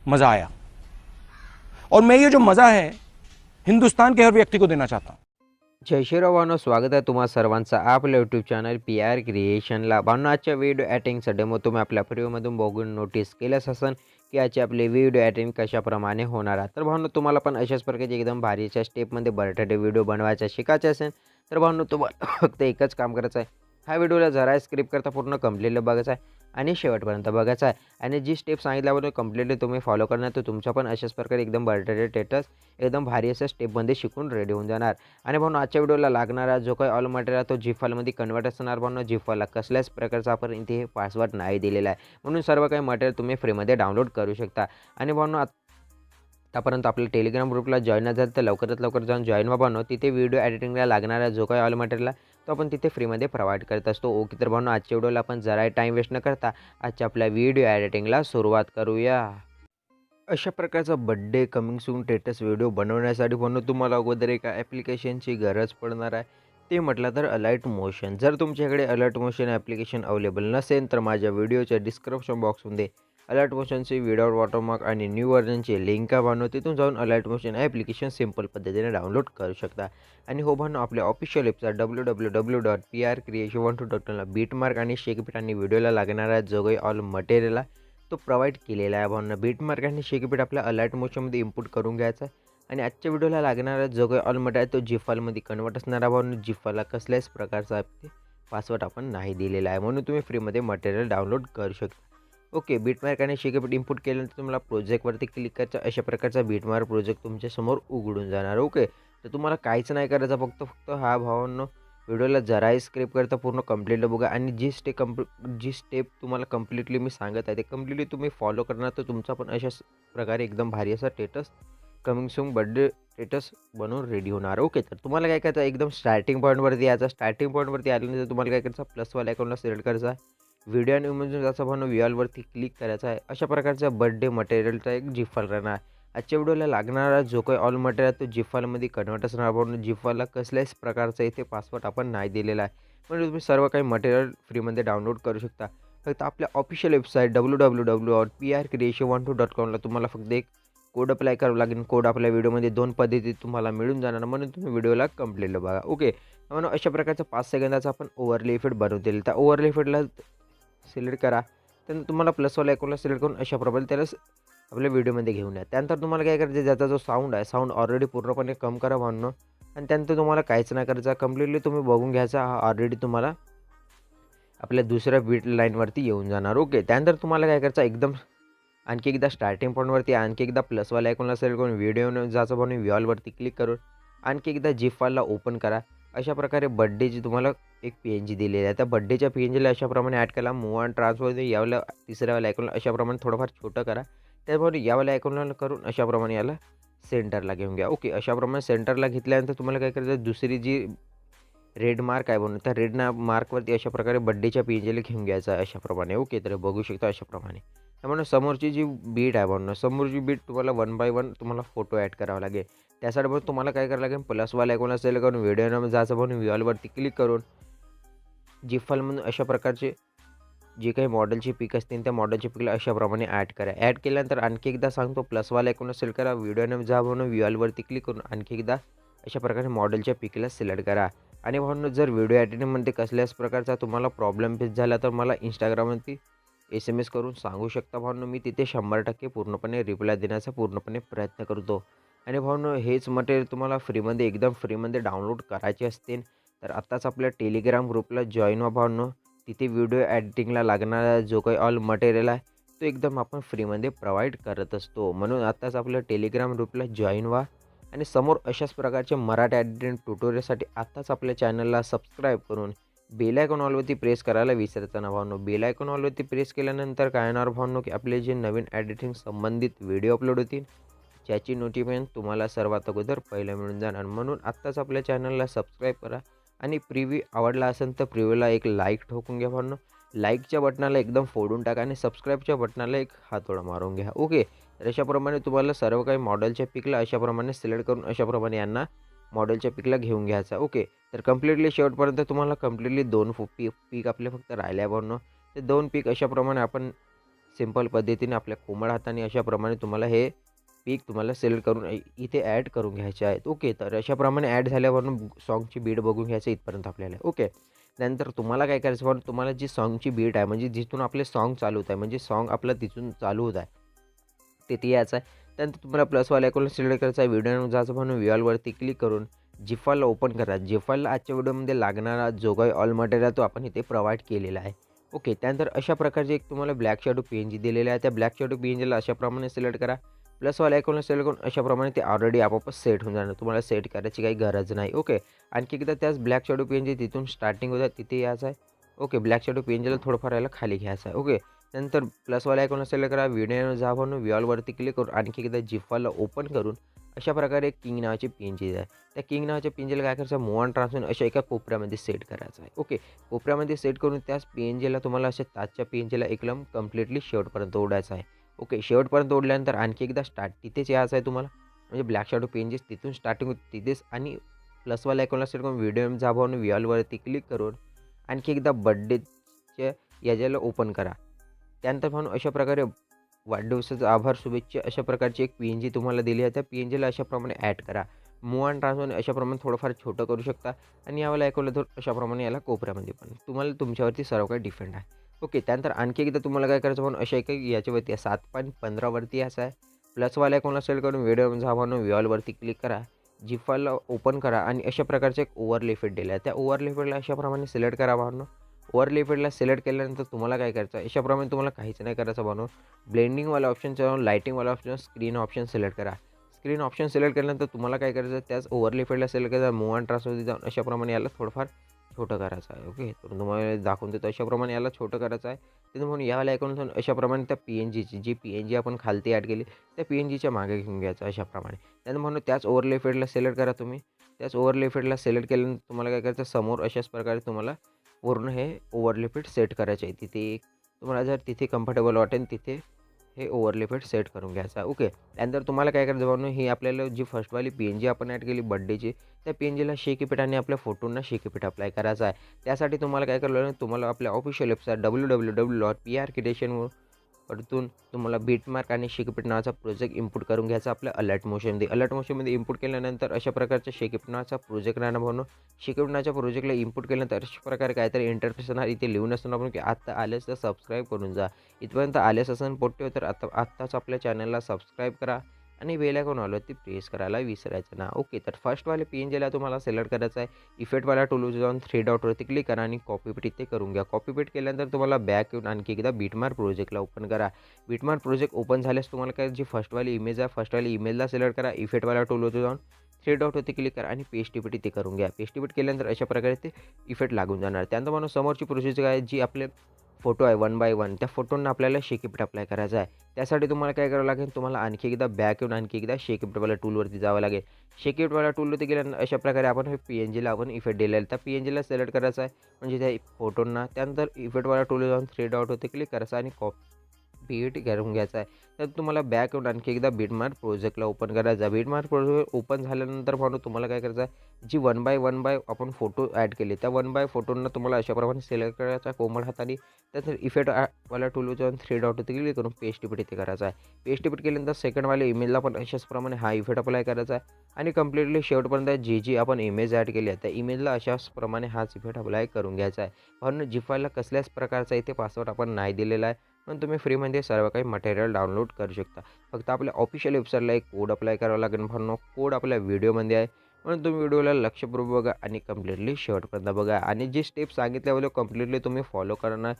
मज़ा आया। और मैं ये जो मज़ा है हिंदुस्तान के हर व्यक्ति को देना चाहता हूँ। जय श्रीराम भावनो, स्वागत आहे तुम्हा सर्वांचं आपल्या यूट्यूब चॅनल 𝗕𝗏 क्रिएशनला। भावनो, आजच्या व्हिडिओ ॲटिंगचा डेमो तुम्ही आपल्या व्हिडिओमधून बघून नोटीस केलंच असेल की आजची आपली व्हिडिओ ॲटिंग कशाप्रमाणे होणार आहे। तर भावनो, तुम्हाला पण अशाच प्रकारचे एकदम भारीच्या स्टेपमध्ये बर्थडे व्हिडिओ बनवायचा शिकायचा असेल तर भावनो तुम्हाला फक्त एकच काम करायचं आहे, हा व्हिडिओला जरा स्किप करता पूर्ण कंप्लीटली बघायचा आहे आणि शेवटपर्यंत बघायचा आहे। आणि जी स्टेप सांगितल्यावर कंप्लीटली तुम्ही फॉलो करणार तर तुमचा पण अशाच प्रकारे एकदम बर्थडे स्टेटस एकदम भारी अशा स्टेपमध्ये शिकून रेडी होऊन जाणार। आणि भावनो, आजच्या व्हिडिओला लागणारा जो काही ऑल मटेरियल तो झिप फाईलमध्ये कन्वर्ट असणार। भावनो, झिप फाईलला कसल्याच प्रकारचा आपण इथे पासवर्ड नाही दिलेला आहे, म्हणून सर्व काही मटेरियल तुम्ही फ्रीमध्ये डाउनलोड करू शकता। आणि भावनो, आतापर्यंत आपल्या टेलिग्राम ग्रुपला जॉईन झालं तर लवकरात लवकर जाऊन जॉईन व्हा भावनो। तिथे व्हिडिओ एडिटिंगला लागणारा जो काही ऑल मटेरियल तो आपण तिथे फ्रीमध्ये प्रोव्हाइड करत असतो। ओके, तर भावनो, आजच्या व्हिडिओला आपण जरा टाईम वेस्ट न करता आजच्या आपल्या व्हिडिओ एडिटिंगला सुरुवात करूया। अशा प्रकारचा birthday coming soon status video बनवण्यासाठी भावनो तुम्हाला अगोदर एका ॲप्लिकेशनची गरज पडणार आहे, ते म्हटलं तर अलाइट मोशन। जर तुमच्याकडे अलाइट मोशन ॲप्लिकेशन अवेलेबल नसेल तर माझ्या व्हिडिओच्या डिस्क्रिप्शन बॉक्समध्ये अलाइट मोशनची विदाउट वॉटरमार्क आणि न्यू व्हर्जनची लिंक आहे भावनो, तिथून जाऊन अलाइट मोशन ॲप्लिकेशन सिंपल पद्धतीने डाउनलोड करू शकता। आणि हो भावनो, आपल्या ऑफिशियल वेबसाईट 𝗕𝗏𝗹𝗏.𝑃𝑟-क्रिएशन ला बीटमार्क आणि शेकबीट आणि व्हिडिओला लागणारा जो काही ऑल मटेरियल आहे तो प्रोव्हाइड केलेला आहे भावनो। बीटमार्क आणि शेकबीट आपल्या अलाइट मोशनमध्ये इम्पोर्ट करून घ्यायचा आहे आणि आजच्या व्हिडिओला लागणारा जो काही ऑल मटेरियल तो झिप फाईलमध्ये कन्वर्ट असणार आहे भावनो। झिप फाईलला कसल्याच प्रकारचा पासवर्ड आपण नाही दिलेला आहे, म्हणून तुम्ही फ्रीमध्ये मटेरियल डाउनलोड करू शकता। ओके, बीटमार्क आणि शेकबीट इम्पोर्ट केल्यानंतर तुम्हाला प्रोजेक्टवरती क्लिक करायचं, अशा प्रकारचा बीटमार्क प्रोजेक्ट तुमच्यासमोर उघडून जाणार। ओके, तर तुम्हाला काहीच नाही करायचं, फक्त हा भावांनो व्हिडिओला जराही स्किप करता पूर्ण कंप्लीटली बघा आणि जी स्टेप तुम्हाला कंप्लीटली मी सांगत आहे ते कंप्लीटली तुम्ही फॉलो करणार तर तुमचा पण अशाच प्रकारे एकदम भारी असा status coming soon birthday status बनवून रेडी होणार। ओके, तर तुम्हाला काय करायचं, एकदम स्टार्टिंग पॉईंटवरती यायचं। स्टार्टिंग पॉईंटवरती आल्यानंतर तुम्हाला काय करायचं, प्लसवाल्या आयकॉनला सिलेक्ट करायचा आहे, व्हिडिओ आणि इमेज जायचा भावनो, वरती क्लिक करायचा आहे। अशा प्रकारचा बर्थडे मटेरियलचा एक झिप फाईल राहणार। आजच्या व्हिडिओला लागणारा जो काही ऑल मटेरियल तो झिप फाईलमध्ये कन्वर्ट असणार भावनो। झिप फाईलला कसल्याच प्रकारचा इथे पासवर्ड आपण नाही दिलेला आहे, म्हणजे तुम्ही सर्व काही मटेरियल फ्रीमध्ये डाउनलोड करू शकता। फक्त आपल्या ऑफिशियल वेबसाईट 𝗕𝗏𝗹𝗏.𝗕𝗏 ला तुम्हाला फक्त एक कोड अप्लाय करावं लागेल। कोड आपल्या व्हिडिओमध्ये 2 पद्धतीत तुम्हाला मिळून जाणार, म्हणून तुम्ही व्हिडिओला कंप्लीटली बघा। ओके, म्हणून अशा प्रकारचा 5 सेकंदाचा आपण ओव्हरले इफेक्ट बनवतील। त्या ओव्हरले इफेक्टला सिलेक्ट करा, त्यानंतर तुम्हाला प्लसवाल्या आयकॉनला सिलेक्ट करून अशा प्रकारे त्याला आपल्या व्हिडिओमध्ये घेऊन या। त्यानंतर तुम्हाला काय करायचं, ज्याचा जो साऊंड आहे साऊंड ऑलरेडी पूर्णपणे कम करा भावनो आणि त्यानंतर तुम्हाला काहीच नाही करायचं, कंप्लीटली तुम्ही बघून घ्यायचा, हा ऑलरेडी तुम्हाला आपल्या दुसऱ्या बीट लाईनवरती येऊन जाणार। ओके, त्यानंतर तुम्हाला काय करायचं, एकदम आणखी एकदा स्टार्टिंग पॉईंटवरती आणखी एकदा प्लसवाल्या आयकॉनला सिलेक्ट करून व्हिडिओ जायचं भावनो, वॉलवरती क्लिक करून आणखी एकदा झिप फाईलला ओपन करा। अशा प्रकारे बर्थडेची तुम्हाला एक PNG दिलेली आहे, त्या बर्थडेच्या PNGला अशाप्रमाणे ॲड करा। मूव आणि ट्रान्सफर यावेळेला तिसऱ्यावाल्या आयकॉनला अशाप्रमाणे थोडंफार छोटं करा, त्याचबरोबर यावाल्या आयकॉनला करून अशाप्रमाणे याला सेंटरला घेऊन घ्या। ओके, अशाप्रमाणे सेंटरला घेतल्यानंतर तुम्हाला काय करायचं, दुसरी जी रेड मार्क आहे म्हणून त्या रेड मार्कवरती अशा प्रकारे बर्थडेच्या PNGला घेऊन घ्यायचं आहे अशाप्रमाणे। ओके, तर बघू शकता अशाप्रमाणे। त्यामुळे समोरची जी बीट आहे म्हणून समोरची बीट तुम्हाला 1 बाय 1 तुम्हाला फोटो ॲड करावा लागेल। त्यासाठी पण तुम्हाला काय करावं लागेल, प्लसवाल्या आयकॉनला सिलेक्ट करून व्हिडिओ जायचं म्हणून वॉलवरती क्लिक करून झिप फाईलमधून अशा प्रकारचे जे काही मॉडेलची पिक असतील त्या मॉडेलची पिकला अशाप्रमाणे ॲड करा। ॲड केल्यानंतर आणखी एकदा सांगतो, प्लसवाल्या आयकॉनला सिलेक्ट करा, व्हिडिओ जा म्हणून वॉलवरती क्लिक करून आणखी एकदा अशा प्रकारे मॉडेलच्या पिकला सिलेक्ट करा। आणि भावनो, जर व्हिडिओ एडिटिंगमध्ये कसल्याच प्रकारचा तुम्हाला प्रॉब्लेम फेस झाला तर मला इंस्टाग्रामवरती SMS करून सांगू शकता भावनो, मी तिथे 100% पूर्णपणे रिप्लाय देण्याचा पूर्णपणे प्रयत्न करतो। आणि भावनो, हेच मटेरियल तुम्हाला फ्रीमध्ये एकदम फ्रीमध्ये डाउनलोड करायचे असतील तर आत्ताच आपल्या टेलिग्राम ग्रुपला जॉईन व्हा भावनो। तिथे व्हिडिओ एडिटिंगला लागणारा जो काही ऑल मटेरियल आहे तो एकदम आपण फ्रीमध्ये प्रोव्हाइड करत असतो, म्हणून आत्ताच आपल्या टेलिग्राम ग्रुपला जॉईन व्हा आणि समोर अशाच प्रकारचे मराठी एडिटिंग ट्युटोरियलसाठी आत्ताच आपल्या चॅनलला सबस्क्राईब करून बेल आयकॉन ऑलवरती प्रेस करायला विसरता ना भावनो। बेल आयकॉन ऑलवरती प्रेस केल्यानंतर काय होणार भावनो, की आपले जे नवीन एडिटिंग संबंधित व्हिडिओ अपलोड होतील ज्याची नोटिफिकेशन तुम्हाला सर्वात अगोदर पहिलं मिळून जाणार, म्हणून आत्ताच आपल्या चॅनलला सबस्क्राईब करा आणि प्रिव्ह्यू आवडला असेल तर प्रिव्ह्यूला एक लाईक ठोकून घ्या भावनो। लाईकच्या बटनाला एकदम फोडून टाका आणि सबस्क्राईबच्या बटनाला एक हातोडा मारून घ्या। ओके, तर अशाप्रमाणे तुम्हाला सर्व काही मॉडेलच्या पिकला अशाप्रमाणे सिलेक्ट करून अशाप्रमाणे यांना मॉडेलच्या पिकला घेऊन घ्यायचा। ओके, तर कंप्लीटली शेवटपर्यंत तुम्हाला कंप्लीटली 2 पीक आपले फक्त राहिल्या भावनो, ते 2 पीक अशाप्रमाणे आपण सिंपल पद्धतीने आपल्या कोमळ हाताने अशाप्रमाणे तुम्हाला हे पिक तुम्हाला सिलेक्ट करून इथे ॲड करून घ्यायचे आहेत. ओके, तर अशाप्रमाणे ॲड झाल्यावरून सॉन्गची बीट बघून घ्यायचं इथपर्यंत आपल्याला. ओके, नंतर तुम्हाला काय करायचं पण तुम्हाला जी सॉन्गची बीट आहे म्हणजे जिथून आपले सॉन्ग चालू होत आहे म्हणजे सॉन्ग आपलं तिथून चालू होत आहे तिथे यायचं आहे. त्यानंतर तुम्हाला प्लसवाल्या आयकॉनला सिलेक्ट करायचं आहे. व्हिडिओ जायचं म्हणून व्हीआरवरती क्लिक करून जी फाईलला ओपन करा. जी फाईलला आजच्या व्हिडिओमध्ये लागणारा जो काही ऑल मटेरियल तो आपण इथे प्रोव्हाइड केलेला आहे. ओके, त्यानंतर अशा प्रकारचे एक तुम्हाला ब्लॅक शॅडो PNG दिलेला आहे. त्या ब्लॅक शॅडो PNGला अशाप्रमाणे सिलेक्ट करा. प्लसवाल्या आयकॉनला सिलेक्ट करून अशाप्रमाणे ते ऑलरेडी आपोआपच सेट होऊन जाणार. तुम्हाला सेट करायची काही गरज नाही. ओके, आणखी एकदा त्याच ब्लॅक शॅडो PNG तिथून स्टार्टिंग होतं तिथे यायचं आहे. ओके, ब्लॅक शॅडो PNGला थोडंफार यायला खाली घ्यायचं आहे. ओके, नंतर प्लसवाल्या आयकॉनला सिलेक्ट करा. व्हिडिओ जा म्हणून व्हीआरवरती क्लिक करून आणखी एकदा जी फाईलला ओपन करून अशा प्रकारे किंग नावाची PNG आहे. त्या किंग नावाच्या PNGला काय करायचं मूव ऑन ट्रान्सफर अशा एका कोपऱ्यामध्ये सेट करायचं आहे. ओके, कोपऱ्यामध्ये सेट करून त्याच PNGला तुम्हाला अशा ताजच्या PNGला एकदम कम्प्लिटली शेवटपर्यंत ओढायचं आहे. ओके, शेवटपर्यंत ओढल्यानंतर आणखी एकदा तिथेच यायचं आहे तुम्हाला म्हणजे ब्लॅक शॅडो PNG तिथून स्टार्टिंग होती तिथेच आणि प्लसवाल्या आयकॉनला सिलेक्ट करून व्हिडिओ जा म्हणून व्हीआरवरती क्लिक करून आणखी एकदा बर्थडेच्या याच्याला ओपन करा. त्यानंतर म्हणून अशा प्रकारे वाढदिवसाचा आभार शुभेच्छा अशा प्रकारची एक PNG तुम्हाला दिली आहे. त्या PNGला अशाप्रमाणे ॲड करा. मूव ऑन ट्रान्सफर अशाप्रमाणे थोडंफार छोटं करू शकता आणि यावेळेला ऐकवलं तर अशाप्रमाणे याला कोपऱ्यामध्ये पण तुम्हाला तुमच्यावरती सर्व काही डिपेंड आहे. ओके, त्यानंतर आणखी एकदा तुम्हाला काय करायचं म्हणून अशा एका याच्यावरती 7.15वरती यायचं आहे. प्लसवाल्या आयकॉनला सिलेक्ट करून व्हिडिओ जा म्हणून व्हीआरवरती क्लिक करा. जी फाईलला ओपन करा आणि अशा प्रकारचे एक ओव्हरले इफेक्ट दिला आहे. त्या ओव्हरले इफेक्टला अशाप्रमाणे सिलेक्ट करा भावनो. ओव्हरले इफेक्टला सिलेक्ट केल्यानंतर तुम्हाला काय करायचं आहे अशाप्रमाणे तुम्हाला काहीच नाही करायचं भावनो. ब्लेंडिंगवाला ऑप्शन जाऊन लाईटिंगवाला ऑप्शन स्क्रीन ऑप्शन सिलेक्ट करा. स्क्रीन ऑप्शन सिलेक्ट केल्यानंतर तुम्हाला काय करायचं त्याच ओव्हरले इफेक्टला सिलेक्ट करायचं मूव ऑन ट्रान्सफरमध्ये जाऊन अशाप्रमाणे याला थोडंफार छोटं करायचं आहे. ओके, तर तुम्हाला दाखवून देतो अशाप्रमाणे याला छोटं करायचं आहे. त्याचं म्हणून याला ऐकून अशाप्रमाणे त्या PNGची जी PNG आपण खालती ॲड केली त्या PNGच्या मागे घेऊन घ्यायचं अशाप्रमाणे. त्यानं म्हणून त्याच ओव्हरले इफेक्टला सिलेक्ट करा तुम्ही. त्याच ओव्हरले इफेक्टला सिलेक्ट केल्यानंतर तुम्हाला काय करायचं समोर अशाच प्रकारे तुम्हाला पूर्ण हे ओव्हरले इफेक्ट सेट करायचे आहे. तिथे तुम्हाला जर तिथे कम्फर्टेबल वाटेल तिथे हे ओव्हरले इफेक्ट सेट करून घ्यायचा. ओके, त्यानंतर तुम्हाला काय करायचं म्हणून ही आपल्याला जी फर्स्टवाली PNG आपण ॲड केली बर्थडेची त्या PNGला शेक इफेक्ट आणि आपल्या फोटोंना शेक इफेक्ट अप्लाय करायचा आहे. त्यासाठी तुम्हाला काय करावं लागेल तुम्हाला आपल्या ऑफिशियल वेबसाईट 𝗕𝗏𝗏𝗏𝑃RCreation वरतून तुम्हाला बीटमार्क आणि शेक इफेक्ट नावाचा प्रोजेक्ट इम्पोर्ट करून घ्यायचा आपल्या अलर्ट मोशनमध्ये. अलर्ट मोशनमध्ये इम्पोर्ट केल्यानंतर अशा प्रकारच्या शेक इफेक्ट नावाचा प्रोजेक्ट राहणार म्हणून शेक इफेक्ट नावाच्या प्रोजेक्टला इम्पोर्ट केल्यानंतर अशा प्रकारे काहीतरी इंटरफेस येणार. इथे लिहून असताना आपण की आत्ता आलेच तर सबस्क्राईब करून जा. इथपर्यंत आलेच असेल पोट्टे तर आत्ताच आपल्या चॅनलला सबस्क्राईब करा आणि बेल आयकॉन आलं ती प्रेस करायला विसरायचं ना. ओके, तर फर्स्टवाले PNGला तुम्हाला सिलेक्ट करायचं आहे. इफेक्टवाला टूलवर जाऊन 3 डॉटवरती क्लिक करा आणि कॉपी पेट इथे करून घ्या. कॉपी पेट केल्यानंतर तुम्हाला बॅक येऊन आणखी एकदा बीटमार्क प्रोजेक्टला ओपन करा. बीटमार्क प्रोजेक्ट ओपन झाल्यास तुम्हाला काय जी फर्स्टवाली इमेज आहे फर्स्टवाली इमेजला सिलेक्ट करा. इफेक्टवाला टूलवर जाऊन 3 डॉटवरती क्लिक करा आणि पेस्ट इफेक्ट इथे करून घ्या. पेस्ट इफेक्ट केल्यानंतर अशा प्रकारे ते इफेक्ट लागून जाणार. त्यानंतर म्हणून समोरची प्रोसेस काय जी आपले फोटो आहे 1 बाय 1 त्या फोटोंना आपल्याला शेक इफेक्ट अप्लाय करायचा आहे. त्यासाठी तुम्हाला काय करावं लागेल तुम्हाला आणखी एकदा बॅक येऊन आणखी एकदा शेक इफेक्टवाला टूलवरती जावं लागेल. शेक इफेक्टवाला टूलवरती गेल्यानंतर अशा प्रकारे आपण हे PNGला आपण इफेक्ट दिलेला आहे त्या PNGला सिलेक्ट करायचा आहे म्हणजे त्या फोटोंना. त्यानंतर इफेक्टवाला टूलवर जाऊन 3 डॉटवरती क्लिक करायचं आणि बीट करून घ्यायचा आहे. तर तुम्हाला बॅक येऊन आणखी एकदा बीटमार्क प्रोजेक्टला ओपन करायचा. बीटमार्क प्रोजेक्ट ओपन झाल्यानंतर म्हणून तुम्हाला काय करायचं आहे जी 1 बाय 1 आपण फोटो ॲड केले त्या 1 बाय फोटोंना तुम्हाला अशाप्रमाणे सिलेक्ट करायचा कोमळ हाताने. त्यानंतर इफेक्टवाला टूलवर जाऊन 3 डॉटवरती क्लिक करून पेस्ट इफेक्ट इथे करायचा आहे. पेस्ट इफेक्ट केल्यानंतर सेकंडवाल्या इमेजला पण अशाच प्रमाणे हा इफेक्ट अप्लाय करायचा आहे आणि कम्प्लिटली शेवटपर्यंत जी आपण इमेज ॲड केली आहे त्या इमेजला अशाच प्रमाणे हाच इफेक्ट अप्लाय करून घ्यायचा आहे. म्हणून जी फाईलला कसल्याच प्रकारचा इथे पासवर्ड आपण नाही दिलेला आहे पण तुम्ही फ्रीमध्ये सर्व काही मटेरियल डाउनलोड करू शकता. फक्त आपल्या ऑफिशियल वेबसाईटला एक कोड अप्लाय करावा लागेल म्हणून कोड आपल्या व्हिडिओमध्ये आहे म्हणून तुम्ही व्हिडिओला लक्षपूर्वक बघा आणि कम्प्लिटली शेवटपर्यंत बघा आणि जे स्टेप सांगितल्यावर कम्प्लिटली तुम्ही फॉलो करणार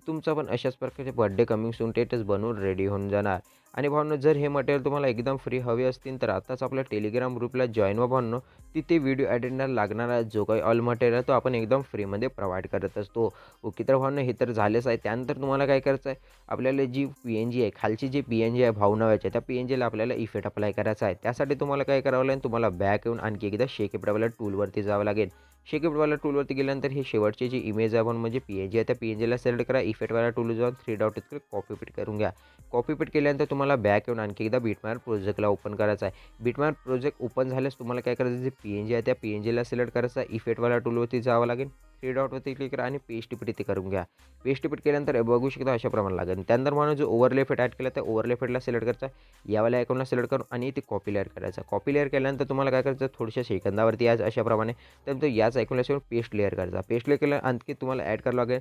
तुमचा पण अशाच प्रकारचे बर्थडे कमिंग सून स्टेटस बनवून रेडी होऊन जाणार. आणि भावनो जर हे मटेरियल तुम्हाला एकदम फ्री हवे असतील तर आताच आपल्या टेलिग्राम ग्रुपला जॉईन व्हा भावनो. तिथे व्हिडिओ एडिटला लागणारा जो काही ऑल मटेरियल तो आपण एकदम फ्रीमध्ये प्रोव्हाइड करत असतो. ओके, तर भावनो हे तर झालेच आहे. त्यानंतर तुम्हाला काय करायचं आहे आपल्याला जी PNG आहे खालची जी PNG आहे भाऊ नावाची त्या PNGला आपल्याला इफेक्ट अप्लाय करायचा आहे. त्यासाठी तुम्हाला काय करावं लागेल तुम्हाला बॅक येऊन आणखी एकदा शेक इफेक्टवाला टूलवरती जावं लागेल. शेक इफेक्टवाला टूलवरती गेल्यानंतर ही शेवटची जी इमेज आहे म्हणजे PNG आहे त्या PNGला सिलेक्ट करा. इफेक्टवाला टूल जाऊन 3 डॉट कॉपी पेट करून घ्या. कॉपी पेस्ट केल्यानंतर तुम्हाला बॅक येऊन आणखी एकदा बिटमॅप प्रोजेक्टला ओपन करायचा आहे। बिटमॅप प्रोजेक्ट ओपन झाल्यास तुम्हाला काय करायचं, जे PNG आहे त्या PNGला सिलेक्ट करायचं आहे, इफेक्टवाला टूलवरती जावं लागेल, 3 डॉटवरती क्लिक करा आणि पेस्ट इफेक्ट करून घ्या। पेस्ट इफेक्ट केल्यानंतर बघू शकता अशा प्रमाणे लागेल। त्यानंतर म्हणून जो ओव्हरले इफेक्ट ॲड केला त्या ओव्हरले इफेक्टला सिलेक्ट करायचा, यावाल्या आयकॉनला सिलेक्ट करून आणि ते कॉपी लेअर करायचा। कॉपी लेअर केल्यानंतर तुम्हाला काय करायचं, थोड्याशा सेकंदावरती याच अशा प्रमाणे त्यानंतर याच आयकॉनला शिवून पेस्ट लेअर करायचा। पेस्ट लेअर केलं आणखी तुम्हाला ॲड करावं लागेल,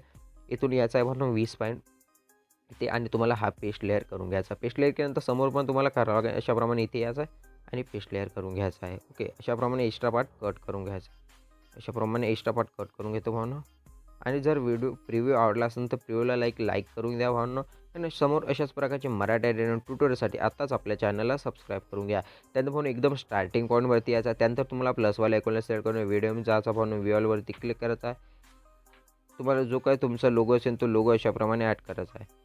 इथून याचा आहे म्हणून 20 पॉईंट ते आणि तुम्हाला हा पेस्ट लेअर करून घ्यायचा। पेस्ट लेअर केल्यानंतर समोर पण तुम्हाला करावं लागेल अशा प्रमाणे इथे यायचं आहे आणि पेस्ट लेअर करून घ्यायचा आहे। ओके, अशा प्रमाणे एक्स्ट्रा पार्ट कट करून घ्यायचा, अशा प्रमाणे एक्स्ट्रा पार्ट कट करून घेतो भावना। आणि जर व्हिडिओ प्रिव्ह्यू आवडला असेल तर प्रिव्ह्यूला लाईक करून द्या भावना। आणि समोर अशाच प्रकारचे मराठी ट्युटोरियलसाठी आत्ताच आपल्या चॅनलला सबस्क्राईब करून घ्या। त्यानंतर पण एकदम स्टार्टिंग पॉईंटवरती यायचा, त्यानंतर तुम्हाला प्लसवाला आयकॉनला सिलेक्ट करून व्हिडिओमध्ये जायचा भावना, व्ह्यूअलवरती क्लिक करायचा आहे। तुम्हाला जो काय तुमचा लोगो असेल तो लोगो अशा प्रमाणे ॲड करायचा आहे।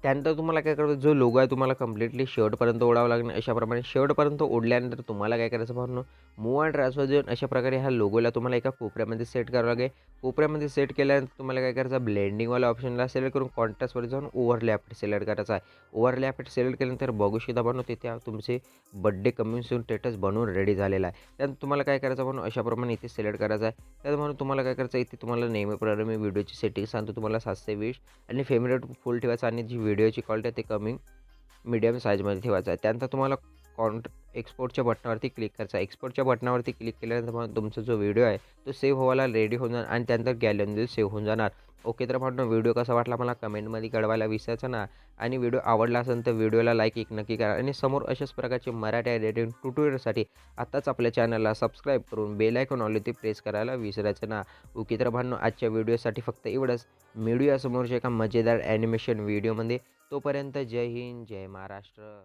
त्यानंतर तुम्हाला काय करायचं, जो लोगो आहे तुम्हाला कंप्लीटली शेवटपर्यंत ओढावं लागणार। अशा प्रमाणे शेवटपर्यंत ओढल्यानंतर तुम्हाला काय करायचं भावना, मूव अँड ट्रान्सफर देऊन अशा प्रकारे ह्या लोगोला तुम्हाला एका कोपऱ्यामध्ये सेट करावं लागेल। कोपऱ्यामध्ये सेट केल्यानंतर तुम्हाला काय करायचं, ब्लेंडिंगवाला ऑप्शनला सिलेक्ट करून कॉन्ट्रास्टवर जाऊन ओव्हरले इफेक्ट सिलेक्ट करायचा आहे। ओव्हरले इफेक्ट सिलेक्ट केल्यानंतर बघू शकता भावना तिथे तुमचे बर्थडे कम्युनिकेशन स्टेटस बनवून रेडी झालेला आहे। त्यानंतर तुम्हाला काय करायचं भावना, अशा प्रमाणे इथे सिलेक्ट करायचं आहे। त्यानंतर म्हणून तुम्हाला काय करायचं, इथे तुम्हाला नेहमीप्रमाणे व्हिडिओची सेटिंग सांगतो, तुम्हाला 720 आणि फेमिरेट फुल ठेवायचं आणि जी व्हिडिओची क्वालिटी आहे ते कमी मीडियम साईजमध्ये ठेवायचं आहे। त्यानंतर तुम्हाला एक्सपोर्टच्या बटनावरती क्लिक करायचं आहे। एक्सपोर्टच्या बटनावरती क्लिक केल्यानंतर तुमचा जो व्हिडिओ आहे तो सेव्ह व्हायला रेडी होऊन जाणार आणि त्यानंतर गॅलरीमध्ये सेव्ह होऊन जाणार। ओके, तर म्हणून व्हिडिओ कसा वाटला मला कमेंटमध्ये कळवायला विसरायचं ना। आणि व्हिडिओ आवडला असेल तर व्हिडिओला एक नक्की करा आणि समोर अशाच प्रकारचे मराठी एडिटिंग ट्युटोरियलसाठी आत्ताच आपल्या चॅनलला सबस्क्राईब करून बेल आयकॉन ऑलरेडी प्रेस करायला विसरायचं ना। ओके, तर भांडणं आजच्या व्हिडिओसाठी फक्त एवढंच। मिळूया समोरच्या एका मजेदार ॲनिमेशन व्हिडिओमध्ये, तोपर्यंत जय हिंद, जय महाराष्ट्र।